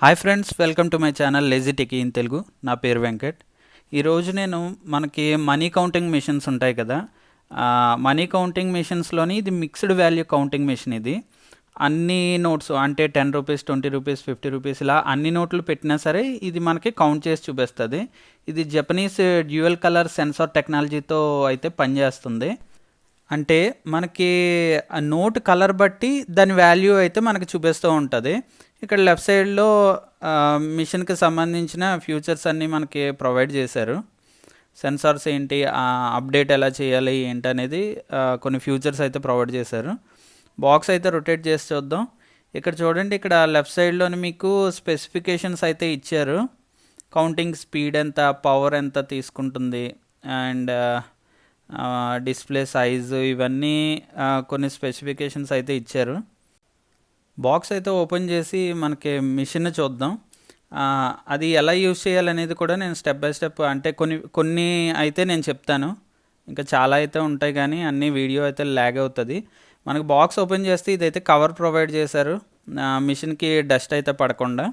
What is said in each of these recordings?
Hi friends, welcome to my channel lazy techie in Telugu. నా పేరు వెంకట్. ఈరోజు నేను మనకి మనీ కౌంటింగ్ మిషన్స్ ఉంటాయి కదా, మనీ కౌంటింగ్ మిషన్స్లోని ఇది మిక్స్డ్ వాల్యూ కౌంటింగ్ మిషన్. ఇది అన్ని నోట్స్ అంటే 10 రూపీస్, 20 రూపీస్, 50 రూపీస్ ఇలా అన్ని నోట్లు పెట్టినా సరే ఇది మనకి కౌంట్ చేసి చూపిస్తుంది. ఇది జపనీస్ డ్యూయల్ కలర్ సెన్సార్ టెక్నాలజీతో అయితే పనిచేస్తుంది. అంటే మనకి ఆ నోట్ కలర్ బట్టి దాని వాల్యూ అయితే మనకి చూపిస్తూ ఉంటుంది. ఇక్కడ లెఫ్ట్ సైడ్లో మిషన్కి సంబంధించిన ఫ్యూచర్స్ అన్నీ మనకి ప్రొవైడ్ చేశారు. సెన్సార్స్ ఏంటి, అప్డేట్ ఎలా చేయాలి ఏంటి అనేది కొన్ని ఫ్యూచర్స్ అయితే ప్రొవైడ్ చేశారు. బాక్స్ అయితే రొటేట్ చేసి చూద్దాం. ఇక్కడ చూడండి, ఇక్కడ లెఫ్ట్ సైడ్లోని మీకు స్పెసిఫికేషన్స్ అయితే ఇచ్చారు. కౌంటింగ్ స్పీడ్ ఎంత, పవర్ ఎంత తీసుకుంటుంది, అండ్ డిస్ప్లే సైజు, ఇవన్నీ కొన్ని స్పెసిఫికేషన్స్ అయితే ఇచ్చారు. బాక్స్ అయితే ఓపెన్ చేసి మనకి మిషన్ చూద్దాం. అది ఎలా యూజ్ చేయాలనేది కూడా నేను స్టెప్ బై స్టెప్, అంటే కొన్ని అయితే నేను చెప్తాను, ఇంకా చాలా అయితే ఉంటాయి కానీ అన్ని వీడియో అయితే ల్యాగ్ అవుతుంది. మనకు బాక్స్ ఓపెన్ చేస్తే ఇదైతే కవర్ ప్రొవైడ్ చేశారు, మిషన్కి డస్ట్ అయితే పడకుండా.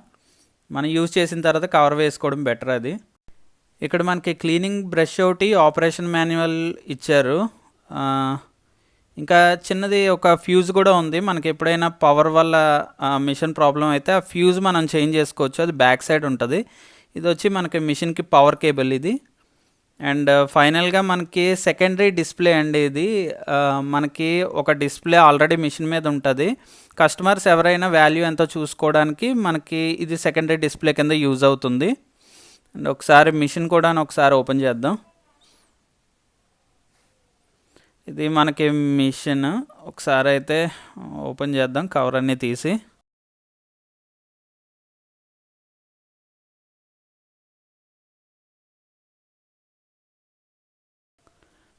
మనం యూజ్ చేసిన తర్వాత కవర్ వేసుకోవడం బెటర్. అది ఇక్కడ మనకి క్లీనింగ్ బ్రష్ ఒకటి, ఆపరేషన్ మాన్యువల్ ఇచ్చారు. ఇంకా చిన్నది ఒక ఫ్యూజ్ కూడా ఉంది. మనకి ఎప్పుడైనా పవర్ వల్ల మిషన్ ప్రాబ్లం అయితే ఆ ఫ్యూజ్ మనం చేంజ్ చేసుకోవచ్చు. అది బ్యాక్ సైడ్ ఉంటుంది. ఇది వచ్చి మనకి మిషన్కి పవర్ కేబుల్ ఇది. అండ్ ఫైనల్గా మనకి సెకండరీ డిస్ప్లే అండి. ఇది మనకి ఒక డిస్ప్లే ఆల్రెడీ మిషన్ మీద ఉంటుంది. కస్టమర్స్ ఎవరైనా వాల్యూ ఎంతో చూసుకోవడానికి మనకి ఇది సెకండరీ డిస్ప్లే కింద యూజ్ అవుతుంది. అండ్ ఒకసారి మిషన్ కూడా ఒకసారి ఓపెన్ చేద్దాం. ఇది మనకి మిషన్ ఒకసారి అయితే ఓపెన్ చేద్దాం, కవర్ అన్నీ తీసి.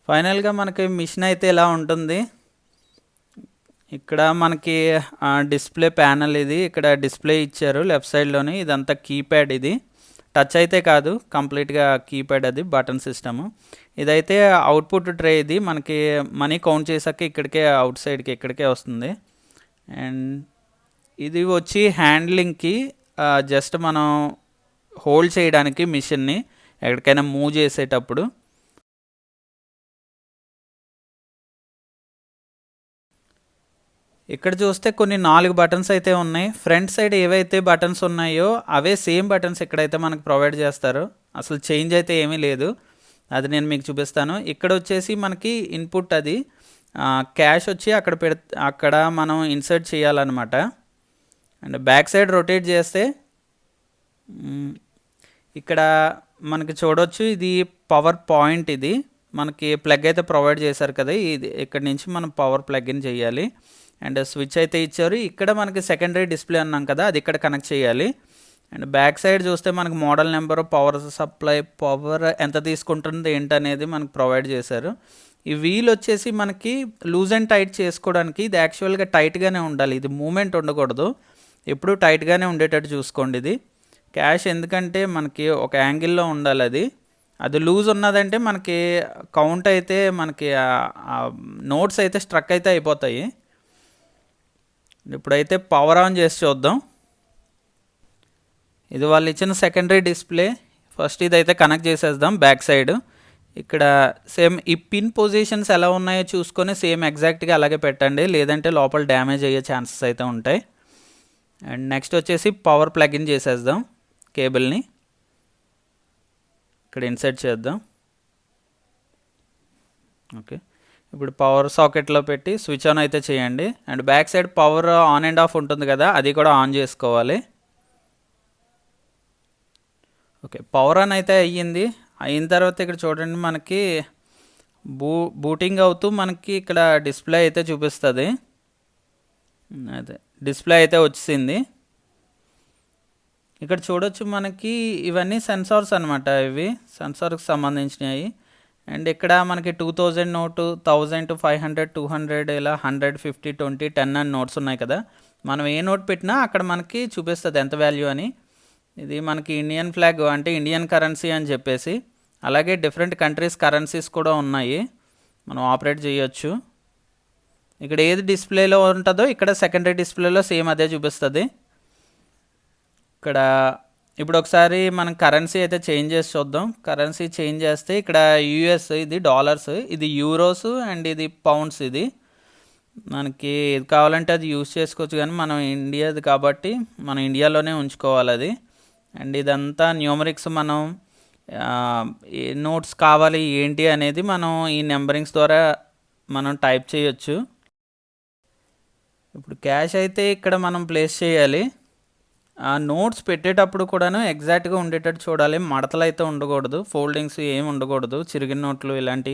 ఫైనల్గా మనకి మిషన్ అయితే ఇలా ఉంటుంది. ఇక్కడ మనకి డిస్ప్లే ప్యానల్ ఇది, ఇక్కడ డిస్ప్లే ఇచ్చారు లెఫ్ట్ సైడ్లోని. ఇదంతా కీప్యాడ్, ఇది టచ్ అయితే కాదు, కంప్లీట్గా కీప్యాడ్. అది బటన్ సిస్టము. ఇదైతే అవుట్పుట్ ట్రే. ఇది మనకి మనీ కౌంట్ చేసాక ఇక్కడికే అవుట్ సైడ్కి ఇక్కడికే వస్తుంది. అండ్ ఇది వచ్చి హ్యాండ్లింగ్కి, జస్ట్ మనం హోల్డ్ చేయడానికి మిషన్ని ఎక్కడికైనా మూవ్ చేసేటప్పుడు. ఇక్కడ చూస్తే కొన్ని 4 బటన్స్ అయితే ఉన్నాయి. ఫ్రంట్ సైడ్ ఏవైతే బటన్స్ ఉన్నాయో అవే సేమ్ బటన్స్ ఇక్కడైతే మనకు ప్రొవైడ్ చేస్తారు. అసలు చేంజ్ అయితే ఏమీ లేదు. అది నేను మీకు చూపిస్తాను. ఇక్కడ వచ్చేసి మనకి ఇన్పుట్, అది క్యాష్ వచ్చి అక్కడ మనం ఇన్సర్ట్ చేయాలన్నమాట. అండ్ బ్యాక్ సైడ్ రొటేట్ చేస్తే ఇక్కడ మనకి చూడవచ్చు, ఇది పవర్ పాయింట్. ఇది మనకి ప్లగ్ అయితే ప్రొవైడ్ చేశారు కదా, ఇది ఇక్కడ నుంచి మనం పవర్ ప్లగ్ ఇన్ చేయాలి. అండ్ స్విచ్ అయితే ఇచ్చారు. ఇక్కడ మనకి సెకండరీ డిస్ప్లే అన్నాం కదా, అది ఇక్కడ కనెక్ట్ చేయాలి. అండ్ బ్యాక్ సైడ్ చూస్తే మనకు model number, power supply, power ఎంత తీసుకుంటుంది ఏంటనేది మనకు ప్రొవైడ్ చేశారు. ఈ వీల్ వచ్చేసి మనకి లూజ్ అండ్ టైట్ చేసుకోవడానికి. ఇది యాక్చువల్గా టైట్గానే ఉండాలి, ఇది మూమెంట్ ఉండకూడదు, ఎప్పుడూ టైట్గానే ఉండేటట్టు చూసుకోండి. ఇది క్యాష్ ఎందుకంటే మనకి ఒక యాంగిల్లో ఉండాలి. అది లూజ్ ఉన్నదంటే మనకి కౌంట్ అయితే మనకి నోట్స్ అయితే స్ట్రక్ అయితే అయిపోతాయి. ఇప్పుడైతే పవర్ ఆన్ చేసి చూద్దాం. ఇది వాళ్ళు ఇచ్చిన సెకండరీ డిస్ప్లే. ఫస్ట్ ఇదైతే కనెక్ట్ చేసేద్దాం బ్యాక్ సైడ్. ఇక్కడ సేమ్ ఈ పిన్ పొజిషన్స్ ఎలా ఉన్నాయో చూసుకొని సేమ్ ఎగ్జాక్ట్గా అలాగే పెట్టండి, లేదంటే లోపల డ్యామేజ్ అయ్యే ఛాన్సెస్ అయితే ఉంటాయి. అండ్ నెక్స్ట్ వచ్చేసి పవర్ ప్లగ్ ఇన్ చేసేద్దాం. కేబుల్ని ఇక్కడ ఇన్సర్ట్ చేద్దాం. ఓకే, ఇప్పుడు పవర్ సాకెట్లో పెట్టి స్విచ్ ఆన్ అయితే చేయండి. And back side power on and of ఉంటుంది కదా, అది కూడా ఆన్ చేసుకోవాలి. ఓకే, పవర్ ఆన్ అయితే అయిన తర్వాత ఇక్కడ చూడండి, మనకి బూటింగ్ అవుతూ మనకి ఇక్కడ డిస్ప్లే అయితే చూపిస్తుంది. అదే డిస్ప్లే అయితే వచ్చింది. ఇక్కడ చూడొచ్చు మనకి ఇవన్నీ సెన్సార్స్ అనమాట, ఇవి సెన్సార్కి సంబంధించినవి. అండ్ ఇక్కడ మనకి 2000 నోటు, 1000 to 500, 200, ఇలా 100, 50, 20, 10 అని నోట్స్ ఉన్నాయి కదా. మనం ఏ నోట్ పెట్టినా అక్కడ మనకి చూపిస్తుంది ఎంత వాల్యూ అని. ఇది మనకి ఇండియన్ ఫ్లాగ్ అంటే ఇండియన్ కరెన్సీ అని చెప్పేసి, అలాగే డిఫరెంట్ కంట్రీస్ కరెన్సీస్ కూడా ఉన్నాయి, మనం ఆపరేట్ చేయొచ్చు. ఇక్కడ ఏది డిస్ప్లేలో ఉంటుందో ఇక్కడ సెకండరీ డిస్ప్లేలో సేమ్ అదే చూపిస్తుంది. ఇక్కడ ఇప్పుడు ఒకసారి మనం కరెన్సీ అయితే చేంజ్ చేసి చూద్దాం. కరెన్సీ చేంజ్ చేస్తే ఇక్కడ యూఎస్, ఇది డాలర్స్, ఇది యూరోస్ అండ్ ఇది పౌండ్స్. ఇది మనకి ఏది కావాలంటే అది యూస్ చేసుకోవచ్చు, కానీ మనం ఇండియాది కాబట్టి మనం ఇండియాలోనే ఉంచుకోవాలి అది. అండ్ ఇదంతా న్యూమరిక్స్. మనం ఏ నోట్స్ కావాలి ఏంటి అనేది మనం ఈ నెంబరింగ్స్ ద్వారా మనం టైప్ చేయొచ్చు. ఇప్పుడు క్యాష్ అయితే ఇక్కడ మనం ప్లేస్ చేయాలి. నోట్స్ పెట్టేటప్పుడు కూడాను ఎగ్జాక్ట్గా ఉండేటట్టు చూడాలి. మడతలు అయితే ఉండకూడదు, ఫోల్డింగ్స్ ఏమి ఉండకూడదు. చిరిగిన నోట్లు ఇలాంటి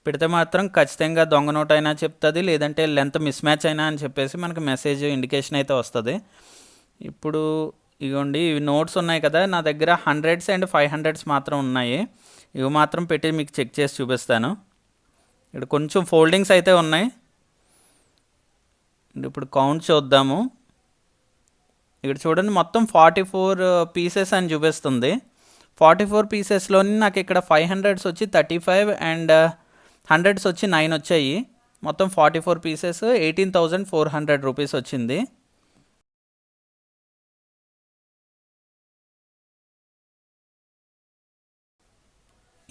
పెడితే మాత్రం ఖచ్చితంగా దొంగ నోట్ అయినా చెప్తుంది, లేదంటే లెంత్ మిస్ మ్యాచ్ అయినా అని చెప్పేసి మనకి మెసేజ్ ఇండికేషన్ అయితే వస్తుంది. ఇప్పుడు ఇవ్వండి, ఇవి నోట్స్ ఉన్నాయి కదా, నా దగ్గర 100s అండ్ 500s మాత్రం ఉన్నాయి. ఇవి మాత్రం పెట్టి మీకు చెక్ చేసి చూపిస్తాను. ఇక్కడ కొంచెం ఫోల్డింగ్స్ అయితే ఉన్నాయి. ఇప్పుడు కౌంట్ చూద్దాము. ఇక్కడ చూడండి, మొత్తం 44 పీసెస్ అని చూపిస్తుంది. 44 పీసెస్లోని నాకు ఇక్కడ 500s వచ్చి 35 అండ్ 100s వచ్చి 9 వచ్చాయి. మొత్తం 44 పీసెస్ 18,400 రూపీస్ వచ్చింది.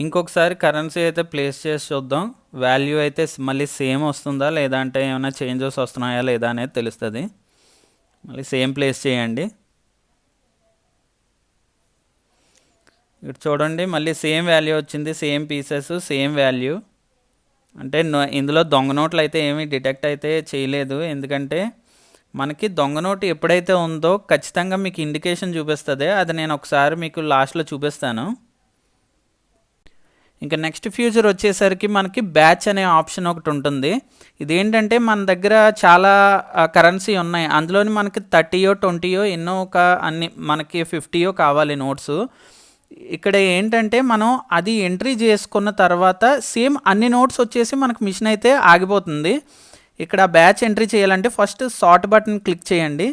ఇంకొకసారి కరెన్సీ అయితే ప్లేస్ చేసి చూద్దాం. వాల్యూ అయితే మళ్ళీ సేమ్ వస్తుందా లేదా, అంటే ఏమైనా చేంజెస్ వస్తున్నాయా లేదా అనేది తెలుస్తుంది. మళ్ళీ సేమ్ ప్లేస్ చేయండి. ఇక్కడ చూడండి, మళ్ళీ సేమ్ వాల్యూ వచ్చింది, సేమ్ పీసెస్, సేమ్ వాల్యూ. అంటే ఇందులో దొంగ నోట్లు అయితే ఏమీ డిటెక్ట్ అయితే చేయలేదు, ఎందుకంటే మనకి దొంగ నోటు ఎప్పుడైతే ఉందో ఖచ్చితంగా మీకు ఇండికేషన్ చూపిస్తుంది. అది నేను ఒకసారి మీకు లాస్ట్లో చూపిస్తాను. ఇంకా నెక్స్ట్ ఫ్యూచర్ వచ్చేసరికి మనకి బ్యాచ్ అనే ఆప్షన్ ఒకటి ఉంటుంది. ఇదేంటంటే మన దగ్గర చాలా కరెన్సీ ఉన్నాయి, అందులోని మనకి 30యో 20యో ఎన్నో ఒక అన్ని మనకి 50యో కావాలి నోట్స్. ఇక్కడ ఏంటంటే మనం అది ఎంట్రీ చేసుకున్న తర్వాత సేమ్ అన్ని నోట్స్ వచ్చేసి మనకు మిషన్ అయితే ఆగిపోతుంది. ఇక్కడ బ్యాచ్ ఎంట్రీ చేయాలంటే ఫస్ట్ సార్ట్ బటన్ క్లిక్ చేయండి,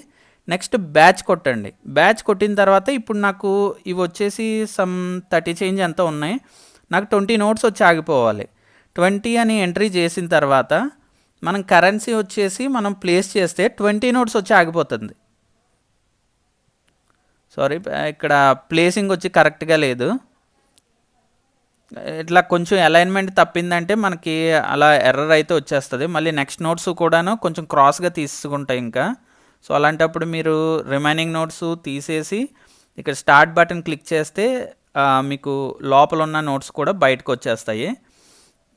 నెక్స్ట్ బ్యాచ్ కొట్టండి. బ్యాచ్ కొట్టిన తర్వాత ఇప్పుడు నాకు ఇవి వచ్చేసి సమ్ 30 చేంజ్ ఎంత ఉన్నాయి, నాకు 20 నోట్స్ వచ్చి ఆగిపోవాలి. 20 అని ఎంట్రీ చేసిన తర్వాత మనం కరెన్సీ వచ్చేసి మనం ప్లేస్ చేస్తే 20 నోట్స్ వచ్చి ఆగిపోతుంది. సారీ, ఇక్కడ ప్లేసింగ్ వచ్చి కరెక్ట్గా లేదు. ఇట్లా కొంచెం అలైన్మెంట్ తప్పిందంటే మనకి అలా ఎర్రర్ అయితే వచ్చేస్తుంది. మళ్ళీ నెక్స్ట్ నోట్స్ కూడాను కొంచెం క్రాస్గా తీసుకుంటాయి ఇంకా. సో అలాంటప్పుడు మీరు రిమైనింగ్ నోట్స్ తీసేసి ఇక్కడ స్టార్ట్ బటన్ క్లిక్ చేస్తే మీకు లోపల ఉన్న నోట్స్ కూడా బయటకు వచ్చేస్తాయి.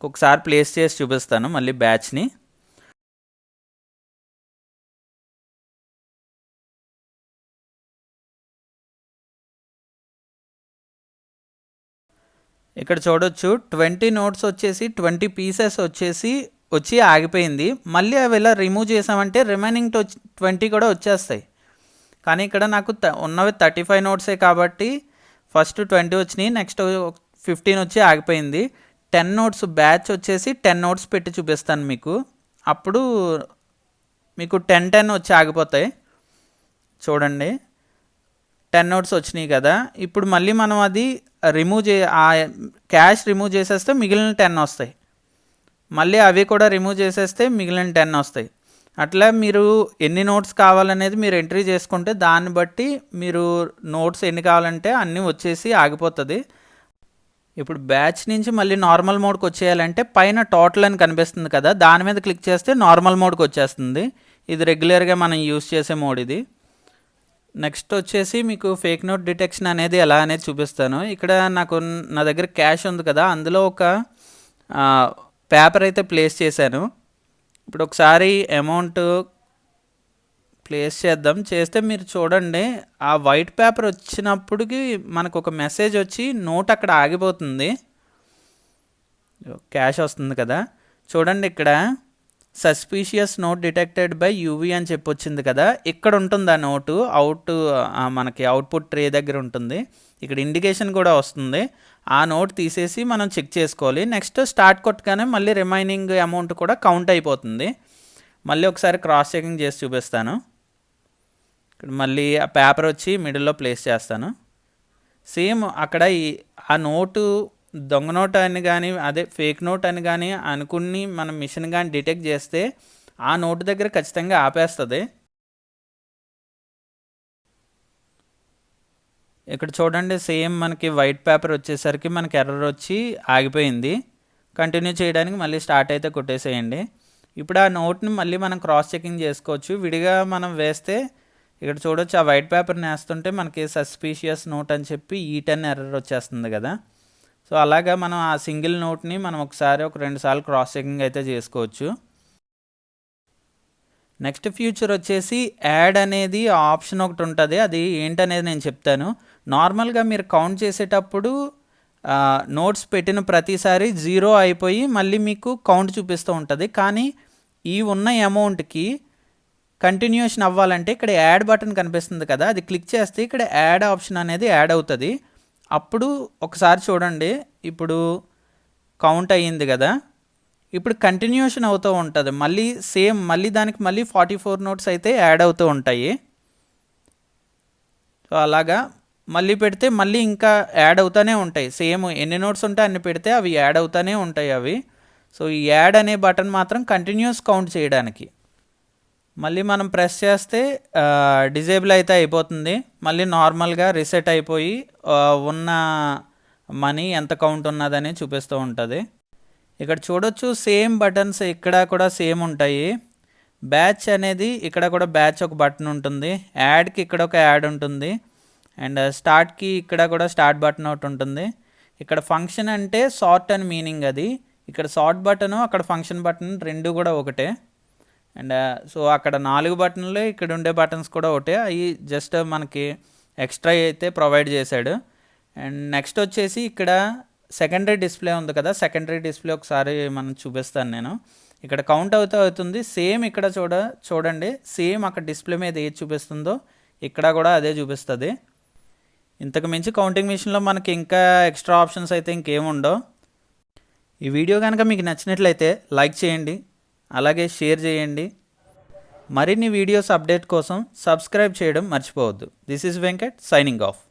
ఒకసారి ప్లేస్ చేసి చూపిస్తాను మళ్ళీ బ్యాచ్ని. ఇక్కడ చూడొచ్చు 20 నోట్స్ వచ్చేసి 20 పీసెస్ వచ్చి ఆగిపోయింది. మళ్ళీ అవి ఇలా రిమూవ్ చేసామంటే రిమైనింగ్ 20 కూడా వచ్చేస్తాయి. కానీ ఇక్కడ నాకు ఉన్నవి 35 నోట్సే కాబట్టి ఫస్ట్ 20 వచ్చినాయి, నెక్స్ట్ 15 వచ్చి ఆగిపోయింది. 10 నోట్స్ బ్యాచ్ వచ్చేసి 10 నోట్స్ పెట్టి చూపిస్తాను మీకు. అప్పుడు మీకు 10 వచ్చి ఆగిపోతాయి. చూడండి, 10 నోట్స్ వచ్చినాయి కదా. ఇప్పుడు మళ్ళీ మనం అది ఆ క్యాష్ రిమూవ్ చేసేస్తే మిగిలిన 10 వస్తాయి. మళ్ళీ అవి కూడా రిమూవ్ చేసేస్తే మిగిలిన 10 వస్తాయి. అట్లా మీరు ఎన్ని నోట్స్ కావాలనేది మీరు ఎంట్రీ చేసుకుంటే దాన్ని బట్టి మీరు నోట్స్ ఎన్ని కావాలంటే అన్నీ వచ్చేసి ఆగిపోతుంది. ఇప్పుడు బ్యాచ్ నుంచి మళ్ళీ నార్మల్ మోడ్కి వచ్చేయాలంటే పైన టోటల్ అని కనిపిస్తుంది కదా, దాని మీద క్లిక్ చేస్తే నార్మల్ మోడ్కి వచ్చేస్తుంది. ఇది రెగ్యులర్గా మనం యూస్ చేసే మోడ్ ఇది. నెక్స్ట్ వచ్చేసి మీకు ఫేక్ నోట్ డిటెక్షన్ అనేది ఎలా అనేది చూపిస్తాను. ఇక్కడ నా దగ్గర క్యాష్ ఉంది కదా, అందులో ఒక పేపర్ అయితే ప్లేస్ చేశాను. ఇప్పుడు ఒకసారి అమౌంట్ ప్లేస్ చేస్తే మీరు చూడండి, ఆ వైట్ పేపర్ వచ్చినప్పటికి మనకు ఒక మెసేజ్ వచ్చి నోట్ అక్కడ ఆగిపోతుంది, క్యాష్ వస్తుంది కదా. చూడండి, ఇక్కడ suspicious note detected by UV అని చెప్పి వచ్చింది కదా, ఇక్కడ ఉంటుంది ఆ నోటు. మనకి అవుట్పుట్ ట్రే దగ్గర ఉంటుంది. ఇక్కడ ఇండికేషన్ కూడా వస్తుంది. ఆ నోట్ తీసేసి మనం చెక్ చేసుకోవాలి. నెక్స్ట్ స్టార్ట్ కొట్టగానే మళ్ళీ రిమైనింగ్ అమౌంట్ కూడా కౌంట్ అయిపోతుంది. మళ్ళీ ఒకసారి క్రాస్ చెకింగ్ చేసి చూపిస్తాను. ఇక్కడ మళ్ళీ ఆ పేపర్ వచ్చి మిడిల్లో ప్లేస్ చేస్తాను. సేమ్ అక్కడ ఆ నోటు దొంగ నోట్ అని కానీ అదే ఫేక్ నోట్ అని కానీ అనుకుని మనం మిషన్ కానీ డిటెక్ట్ చేస్తే ఆ నోటు దగ్గర ఖచ్చితంగా ఆపేస్తుంది. ఇక్కడ చూడండి సేమ్ మనకి వైట్ పేపర్ వచ్చేసరికి మనకి ఎర్రర్ వచ్చి ఆగిపోయింది. కంటిన్యూ చేయడానికి మళ్ళీ స్టార్ట్ అయితే కొట్టేసేయండి. ఇప్పుడు ఆ నోట్ని మళ్ళీ మనం క్రాస్ చెకింగ్ చేసుకోవచ్చు. విడిగా మనం వేస్తే ఇక్కడ చూడొచ్చు ఆ వైట్ పేపర్ని వేస్తుంటే మనకి సస్పీషియస్ నోట్ అని చెప్పి E10 ఎర్రర్ వచ్చేస్తుంది కదా. సో అలాగా మనం ఆ సింగిల్ నోట్ని మనం ఒకసారి ఒక 2 సార్లు క్రాస్ చెకింగ్ అయితే చేసుకోవచ్చు. నెక్స్ట్ ఫ్యూచర్ వచ్చేసి యాడ్ అనేది ఆప్షన్ ఒకటి ఉంటుంది. అది ఏంటనేది నేను చెప్తాను. నార్మల్గా మీరు కౌంట్ చేసేటప్పుడు నోట్స్ పెట్టిన ప్రతిసారి 0 అయిపోయి మళ్ళీ మీకు కౌంట్ చూపిస్తూ ఉంటుంది. కానీ ఈ ఉన్న అమౌంట్కి కంటిన్యూషన్ అవ్వాలంటే ఇక్కడ యాడ్ బటన్ కనిపిస్తుంది కదా, అది క్లిక్ చేస్తే ఇక్కడ యాడ్ ఆప్షన్ అనేది యాడ్ అవుతుంది. అప్పుడు ఒకసారి చూడండి, ఇప్పుడు కౌంట్ అయ్యింది కదా, ఇప్పుడు కంటిన్యూషన్ అవుతూ ఉంటుంది. మళ్ళీ సేమ్ మళ్ళీ దానికి మళ్ళీ 44 నోట్స్ అయితే యాడ్ అవుతూ ఉంటాయి. సో అలాగా మళ్ళీ పెడితే మళ్ళీ ఇంకా యాడ్ అవుతూనే ఉంటాయి. సేమ్ ఎన్ని నోట్స్ ఉంటే అన్ని పెడితే అవి యాడ్ అవుతూనే ఉంటాయి అవి. సో ఈ యాడ్ అనే బటన్ మాత్రం కంటిన్యూస్ కౌంట్ చేయడానికి. మళ్ళీ మనం ప్రెస్ చేస్తే డిజేబుల్ అయితే అయిపోతుంది. మళ్ళీ నార్మల్గా రీసెట్ అయిపోయి ఉన్న మనీ ఎంత కౌంట్ ఉన్నదని చూపిస్తూ ఉంటుంది. ఇక్కడ చూడొచ్చు సేమ్ బటన్స్ ఇక్కడ కూడా సేమ్ ఉంటాయి. బ్యాచ్ అనేది ఇక్కడ కూడా బ్యాచ్ ఒక బటన్ ఉంటుంది. యాడ్కి ఇక్కడ ఒక యాడ్ ఉంటుంది. అండ్ స్టార్ట్కి ఇక్కడ కూడా స్టార్ట్ బటన్ ఒకటి ఉంటుంది. ఇక్కడ ఫంక్షన్ అంటే సార్ట్ అని మీనింగ్ అది. ఇక్కడ సార్ట్ బటను అక్కడ ఫంక్షన్ బటన్ రెండు కూడా ఒకటే. అండ్ సో అక్కడ 4 బటన్లు, ఇక్కడ ఉండే బటన్స్ కూడా ఒకటే. అవి జస్ట్ మనకి ఎక్స్ట్రా అయితే ప్రొవైడ్ చేశాడు. అండ్ నెక్స్ట్ వచ్చేసి ఇక్కడ సెకండరీ డిస్ప్లే ఉంది కదా, సెకండరీ డిస్ప్లే ఒకసారి మనం చూపిస్తాను నేను. ఇక్కడ కౌంట్ అవుతుంది. సేమ్ ఇక్కడ చూడండి సేమ్ అక్కడ డిస్ప్లే మీద ఏది చూపిస్తుందో ఇక్కడ కూడా అదే చూపిస్తుంది. ఇంతకు మించి కౌంటింగ్ మిషన్లో మనకి ఇంకా ఎక్స్ట్రా ఆప్షన్స్ అయితే ఇంకేముండవు. ఈ వీడియో కనుక మీకు నచ్చినట్లయితే లైక్ చేయండి, అలాగే షేర్ చేయండి. మరిన్ని వీడియోస్ అప్డేట్ కోసం సబ్స్క్రైబ్ చేయడం మర్చిపోవద్దు. This is Venkat signing off.